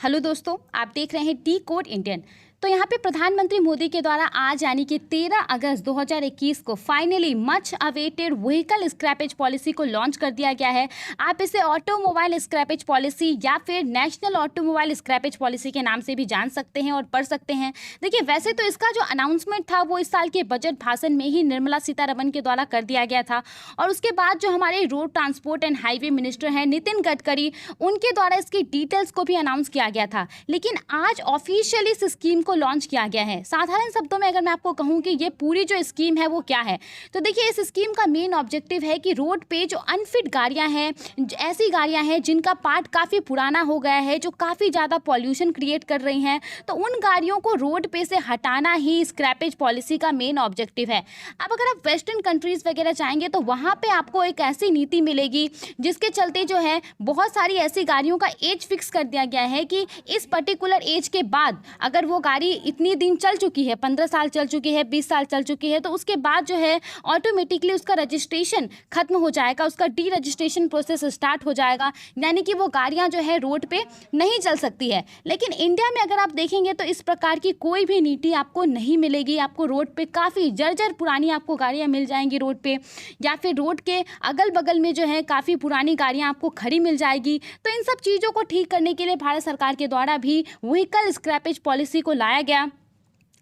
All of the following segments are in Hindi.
हेलो दोस्तों, आप देख रहे हैं डी कोड इंडियन। तो यहाँ पे प्रधानमंत्री मोदी के द्वारा आज यानी कि 13 अगस्त 2021 को finally much awaited vehicle scrappage policy को लॉन्च कर दिया गया है। आप इसे ऑटोमोबाइल स्क्रैपेज पॉलिसी या फिर नेशनल ऑटोमोबाइल स्क्रैपेज पॉलिसी के नाम से भी जान सकते हैं और पढ़ सकते हैं। देखिए, वैसे तो इसका जो अनाउंसमेंट था वो इस साल के बजट भाषण में ही निर्मला सीतारमण के द्वारा कर दिया गया था, और उसके बाद जो हमारे road transport and highway minister हैं नितिन गडकरी, उनके द्वारा इसकी डिटेल्स को भी अनाउंस किया गया था। लेकिन आज ऑफिशियली इस स्कीम को लॉन्च किया गया है। साधारण शब्दों में अगर मैं आपको कहूं कि ये पूरी जो स्कीम है वो क्या है, तो देखिए, इस स्कीम का मेन ऑब्जेक्टिव है कि रोड पे जो अनफिट गाड़ियां हैं, ऐसी गाड़ियां हैं जिनका पार्ट काफ़ी पुराना हो गया है, जो काफ़ी ज़्यादा पॉल्यूशन क्रिएट कर रही हैं, तो उन गाड़ियों को रोड पे से हटाना ही स्क्रैपेज पॉलिसी का मेन ऑब्जेक्टिव है। अब अगर आप वेस्टर्न कंट्रीज़ वगैरह जाएंगे तो वहाँ पर आपको एक ऐसी नीति मिलेगी जिसके चलते जो है बहुत सारी ऐसी गाड़ियों का एज फिक्स कर दिया गया है कि इस पर्टिकुलर एज के बाद अगर वो गाड़ी इतनी दिन चल चुकी है, 15 साल चल चुकी है, 20 साल चल चुकी है, तो उसके बाद जो है ऑटोमेटिकली उसका रजिस्ट्रेशन खत्म हो जाएगा, उसका डी रजिस्ट्रेशन प्रोसेस स्टार्ट हो जाएगा, यानी कि वो गाड़ियां जो है रोड पे नहीं चल सकती है। लेकिन इंडिया में अगर आप देखेंगे तो इस प्रकार की कोई भी नीति आपको नहीं मिलेगी। आपको रोड पे काफ़ी जर्जर पुरानी आपको गाड़ियाँ मिल जाएंगी रोड पे, या फिर रोड के अगल बगल में जो है काफ़ी पुरानी गाड़ियाँ आपको खड़ी मिल जाएगी। तो इन सब चीज़ों को ठीक करने के लिए भारत सरकार के द्वारा भी व्हीकल स्क्रैपेज पॉलिसी को लाया गया।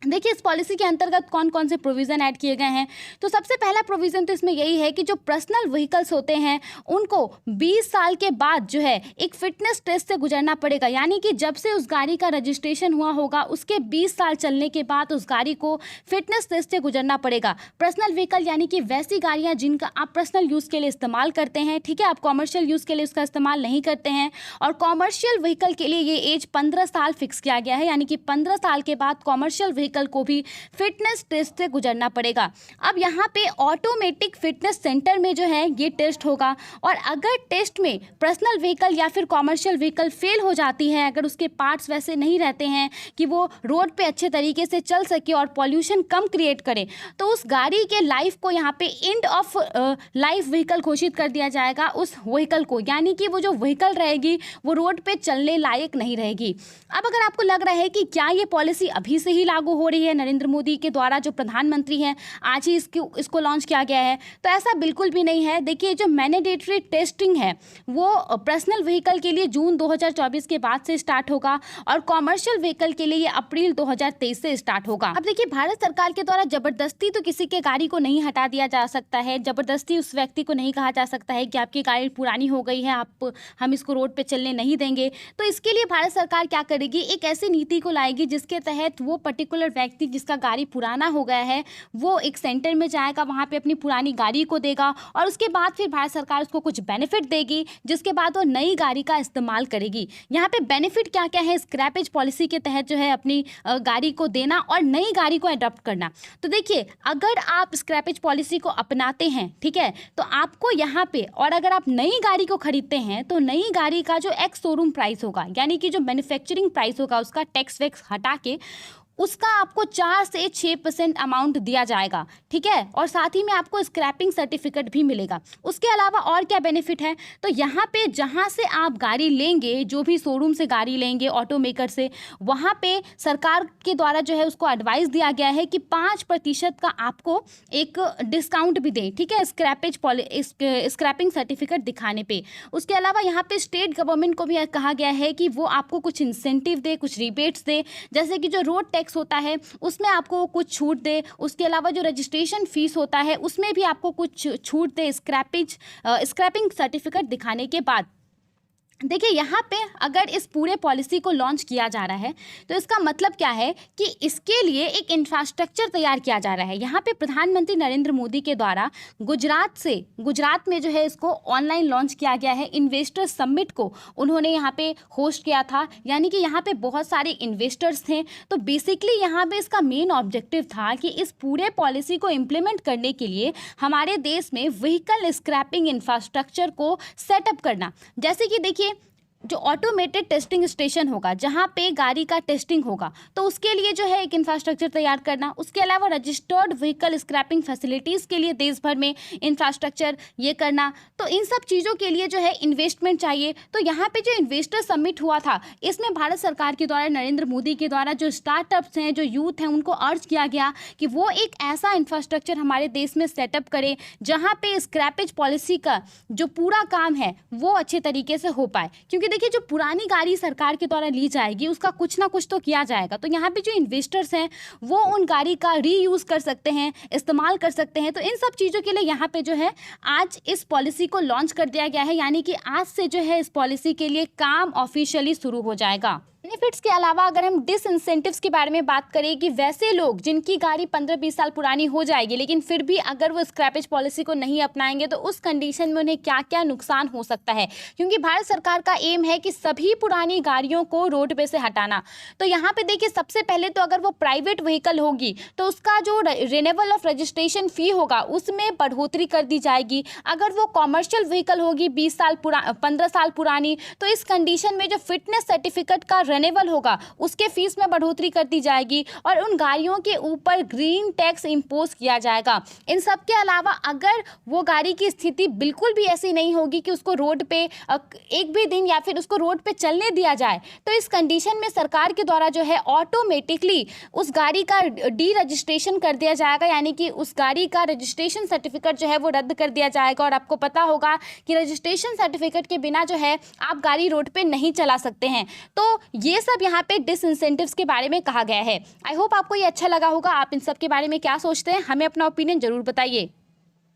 देखिए, इस पॉलिसी के अंतर्गत कौन कौन से प्रोविज़न ऐड किए गए हैं। तो सबसे पहला प्रोविज़न तो इसमें यही है कि जो पर्सनल व्हीकल्स होते हैं उनको 20 साल के बाद जो है एक फिटनेस टेस्ट से गुजरना पड़ेगा, यानी कि जब से उस गाड़ी का रजिस्ट्रेशन हुआ होगा उसके 20 साल चलने के बाद उस गाड़ी को फिटनेस टेस्ट से गुजरना पड़ेगा। पर्सनल व्हीकल यानी कि वैसी गाड़ियाँ जिनका आप पर्सनल यूज़ के लिए इस्तेमाल करते हैं, ठीक है, आप कॉमर्शियल यूज़ के लिए उसका इस्तेमाल नहीं करते हैं। और कॉमर्शियल व्हीकल के लिए ये एज 15 साल फिक्स किया गया है, यानी कि 15 साल के बाद कॉमर्शियल व्हीकल को भी फिटनेस टेस्ट से गुजरना पड़ेगा। अब यहाँ पे ऑटोमेटिक फिटनेस सेंटर में जो है ये टेस्ट होगा, और अगर टेस्ट में पर्सनल व्हीकल या फिर कॉमर्शियल व्हीकल फेल हो जाती है, अगर उसके पार्ट्स वैसे नहीं रहते हैं कि वो रोड पे अच्छे तरीके से चल सके और पॉल्यूशन कम क्रिएट करे, तो उस गाड़ी के लाइफ को यहाँ पे एंड ऑफ लाइफ व्हीकल घोषित कर दिया जाएगा उस व्हीकल को, यानी कि वो जो व्हीकल रहेगी वो रोड पे चलने लायक नहीं रहेगी। अब अगर आपको लग रहा है कि क्या ये पॉलिसी अभी से ही लागू हो रही है, नरेंद्र मोदी के द्वारा जो प्रधानमंत्री हैं आज ही इसको लॉन्च किया गया है, तो ऐसा बिल्कुल भी नहीं है। देखिए, जो मैंडेटरी टेस्टिंग है वो पर्सनल व्हीकल के लिए जून 2024 के बाद से स्टार्ट होगा, और कॉमर्शियल व्हीकल के लिए ये अप्रैल 2023 से स्टार्ट होगा। अब देखिए, भारत सरकार के द्वारा जबरदस्ती तो किसी के गाड़ी को नहीं हटा दिया जा सकता है, जबरदस्ती उस व्यक्ति को नहीं कहा जा सकता है कि आपकी गाड़ी पुरानी हो गई है, हम इसको रोड पे चलने नहीं देंगे। तो इसके लिए भारत सरकार क्या करेगी, एक ऐसी नीति को लाएगी जिसके तहत वो पर्टिकुलर व्यक्ति जिसका गाड़ी पुराना हो गया है वो एक सेंटर में जाएगा, वहाँ पे अपनी पुरानी गाड़ी को देगा, और उसके बाद फिर भारत सरकार उसको कुछ बेनिफिट देगी, जिसके बाद वो नई गाड़ी का इस्तेमाल करेगी। यहाँ पे बेनिफिट क्या क्या है स्क्रैपेज पॉलिसी के तहत जो है अपनी गाड़ी को देना और नई गाड़ी को अडॉप्ट करना। तो देखिए, अगर आप स्क्रैपेज पॉलिसी को अपनाते हैं, ठीक है, तो आपको यहाँ पे, और अगर आप नई गाड़ी को खरीदते हैं तो नई गाड़ी का जो एक्स शोरूम प्राइस होगा, यानी कि जो मैन्युफैक्चरिंग प्राइस होगा उसका टैक्स वैक्स हटा के उसका आपको 4 से 6% अमाउंट दिया जाएगा, ठीक है, और साथ ही में आपको स्क्रैपिंग सर्टिफिकेट भी मिलेगा। उसके अलावा और क्या बेनिफिट है, तो यहाँ पे जहाँ से आप गाड़ी लेंगे, जो भी शोरूम से गाड़ी लेंगे ऑटोमेकर से, वहाँ पे सरकार के द्वारा जो है उसको एडवाइस दिया गया है कि 5% का आपको एक डिस्काउंट भी दें, ठीक है, स्क्रैपिंग सर्टिफिकेट दिखाने पे। उसके अलावा यहाँ पे स्टेट गवर्नमेंट को भी कहा गया है कि वो आपको कुछ इंसेंटिव दे, कुछ रिबेट्स दे, जैसे कि जो रोड टैक्स होता है उसमें आपको कुछ छूट दे। उसके अलावा जो रजिस्ट्रेशन फीस होता है उसमें भी आपको कुछ छूट दे स्क्रैपिंग सर्टिफिकेट दिखाने के बाद। देखिए, यहाँ पे अगर इस पूरे पॉलिसी को लॉन्च किया जा रहा है तो इसका मतलब क्या है कि इसके लिए एक इंफ्रास्ट्रक्चर तैयार किया जा रहा है। यहाँ पे प्रधानमंत्री नरेंद्र मोदी के द्वारा गुजरात में जो है इसको ऑनलाइन लॉन्च किया गया है। इन्वेस्टर समिट को उन्होंने यहाँ पे होस्ट किया था, यानी कि यहाँ पे बहुत सारे इन्वेस्टर्स थे। तो बेसिकली यहाँ पे इसका मेन ऑब्जेक्टिव था कि इस पूरे पॉलिसी को इम्प्लीमेंट करने के लिए हमारे देश में व्हीकल स्क्रैपिंग इंफ्रास्ट्रक्चर को सेटअप करना। जैसे कि देखिए, जो ऑटोमेटेड टेस्टिंग स्टेशन होगा, जहाँ पे गाड़ी का टेस्टिंग होगा, तो उसके लिए जो है एक इंफ्रास्ट्रक्चर तैयार करना। उसके अलावा रजिस्टर्ड व्हीकल स्क्रैपिंग फैसिलिटीज़ के लिए देश भर में इंफ्रास्ट्रक्चर ये करना। तो इन सब चीज़ों के लिए जो है इन्वेस्टमेंट चाहिए। तो यहाँ पे जो इन्वेस्टर समिट हुआ था, इसमें भारत सरकार के द्वारा, नरेंद्र मोदी के द्वारा जो स्टार्टअप्स हैं, जो यूथ हैं, उनको अर्ज किया गया कि वो एक ऐसा इंफ्रास्ट्रक्चर हमारे देश में सेटअप करें जहाँ पे स्क्रैपेज पॉलिसी का जो पूरा काम है वो अच्छे तरीके से हो पाए। क्योंकि देखिए, जो पुरानी गाड़ी सरकार के द्वारा ली जाएगी उसका कुछ ना कुछ तो किया जाएगा। तो यहाँ पे जो इन्वेस्टर्स हैं वो उन गाड़ी का रीयूज़ कर सकते हैं, इस्तेमाल कर सकते हैं। तो इन सब चीज़ों के लिए यहाँ पे जो है आज इस पॉलिसी को लॉन्च कर दिया गया है, यानी कि आज से जो है इस पॉलिसी के लिए काम ऑफिशियली शुरू हो जाएगा। बेनिफिट्स के अलावा अगर हम डिसइंसेंटिव्स के बारे में बात करें कि वैसे लोग जिनकी गाड़ी 15-20 साल पुरानी हो जाएगी लेकिन फिर भी अगर वो स्क्रैपेज पॉलिसी को नहीं अपनाएंगे तो उस कंडीशन में उन्हें क्या क्या नुकसान हो सकता है। क्योंकि भारत सरकार का एम है कि सभी पुरानी गाड़ियों को रोड पे से हटाना। तो यहाँ पे देखिए, सबसे पहले तो अगर वो प्राइवेट व्हीकल होगी तो उसका जो रिन्यूअल ऑफ रजिस्ट्रेशन फ़ी होगा उसमें बढ़ोतरी कर दी जाएगी। अगर वो कॉमर्शियल व्हीकल होगी 15 साल पुरानी, तो इस कंडीशन में जो फिटनेस सर्टिफिकेट का रिन्यूअल होगा उसके फीस में बढ़ोतरी कर दी जाएगी और उन गाड़ियों के ऊपर ग्रीन टैक्स इंपोज किया जाएगा। इन सब के अलावा अगर वो गाड़ी की स्थिति बिल्कुल भी ऐसी नहीं होगी कि उसको रोड पे एक भी दिन या फिर उसको रोड पे चलने दिया जाए, तो इस कंडीशन में सरकार के द्वारा जो है ऑटोमेटिकली उस गाड़ी का डी रजिस्ट्रेशन कर दिया जाएगा, यानी कि उस गाड़ी का रजिस्ट्रेशन सर्टिफिकेट जो है वो रद्द कर दिया जाएगा। और आपको पता होगा कि रजिस्ट्रेशन सर्टिफिकेट के बिना जो है आप गाड़ी रोड पे नहीं चला सकते हैं। तो ये सब यहाँ पे डिसइंसेंटिव्स के बारे में कहा गया है। आई होप आपको ये अच्छा लगा होगा। आप इन सब के बारे में क्या सोचते हैं, हमें अपना ओपिनियन जरूर बताइए।